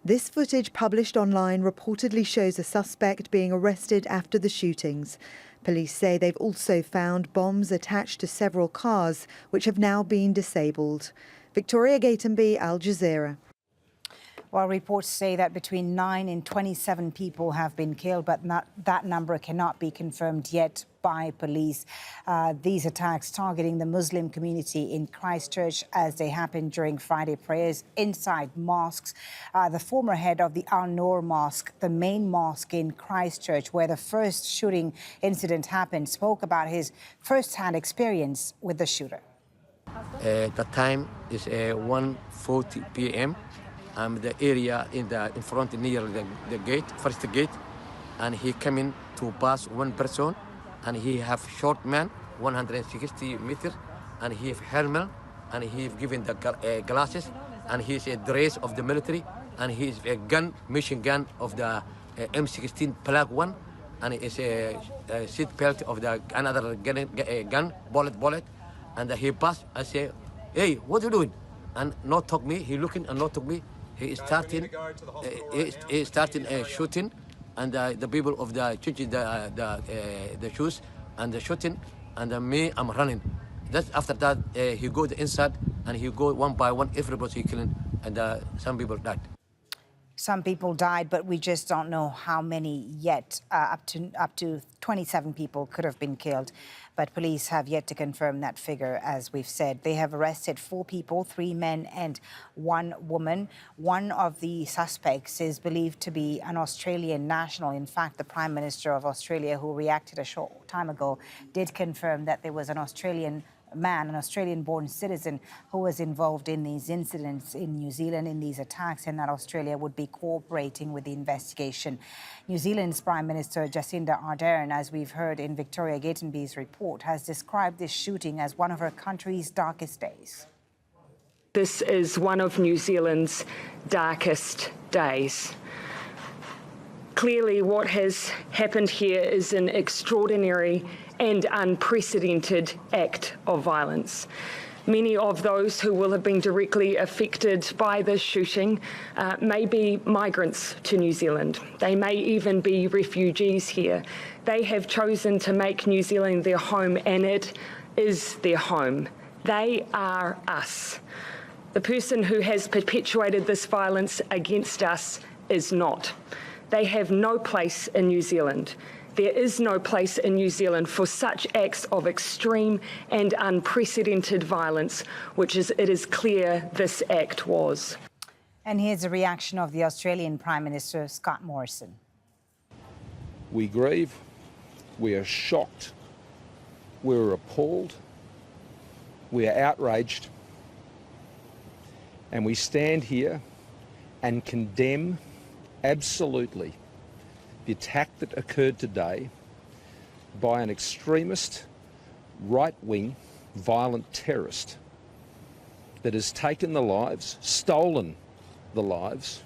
This footage published online reportedly shows a suspect being arrested after the shootings. Police say they've also found bombs attached to several cars, which have now been disabled. Victoria Gatenby, Al Jazeera. Well, reports say that between 9 and 27 people have been killed, but that number cannot be confirmed yet by police. These attacks targeting the Muslim community in Christchurch as they happened during Friday prayers inside mosques. The former head of the Noor Mosque, the main mosque in Christchurch, where the first shooting incident happened, spoke about his first-hand experience with the shooter. The time is 1:40 p.m. The area in front near the gate, first gate, and he coming to pass one person, and he have short man, 160 meters, and he have helmet, and he have given the glasses, and he is a dress of the military, and he is a gun, machine gun of the M16 plug one, and it is a seat belt of the another gun, bullet, and he passed. I say, hey, what are you doing? And not talk me. He looking and not talk me. He is starting. He starting shooting, and the people of the changing the shoes and the shooting, and me, I'm running. That's after that he go the inside and he go one by one. Everybody killing, and some people died. Some people died, but we just don't know how many yet. Up to 27 people could have been killed, but police have yet to confirm that figure, as we've said. They have arrested 4 people, 3 men and 1 woman. One of the suspects is believed to be an Australian national. In fact, the Prime Minister of Australia, who reacted a short time ago, did confirm that there was an Australian man, an Australian-born citizen, who was involved in these incidents in New Zealand, in these attacks, and that Australia would be cooperating with the investigation. New Zealand's Prime Minister Jacinda Ardern, as we've heard in Victoria Gatenby's report, has described this shooting as one of her country's darkest days. This is one of New Zealand's darkest days. Clearly, what has happened here is an extraordinary and unprecedented act of violence. Many of those who will have been directly affected by this shooting may be migrants to New Zealand. They may even be refugees here. They have chosen to make New Zealand their home, and it is their home. They are us. The person who has perpetuated this violence against us is not. They have no place in New Zealand. There is no place in New Zealand for such acts of extreme and unprecedented violence, which it is clear this act was. And here's a reaction of the Australian Prime Minister, Scott Morrison. We grieve, we are shocked, we're appalled, we are outraged, and we stand here and condemn absolutely the attack that occurred today by an extremist, right-wing, violent terrorist that has taken the lives, stolen the lives,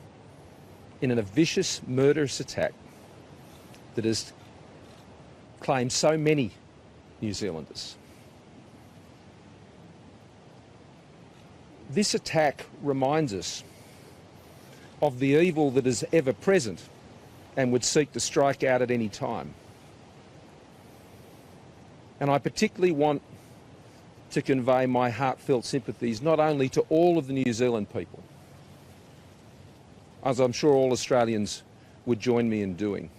in a vicious, murderous attack that has claimed so many New Zealanders. This attack reminds us of the evil that is ever present and would seek to strike out at any time. And I particularly want to convey my heartfelt sympathies not only to all of the New Zealand people, as I'm sure all Australians would join me in doing,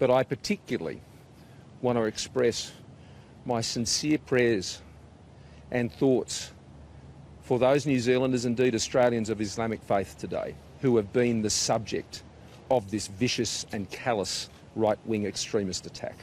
but I particularly want to express my sincere prayers and thoughts for those New Zealanders, indeed Australians of Islamic faith today, who have been the subject of this vicious and callous right-wing extremist attack.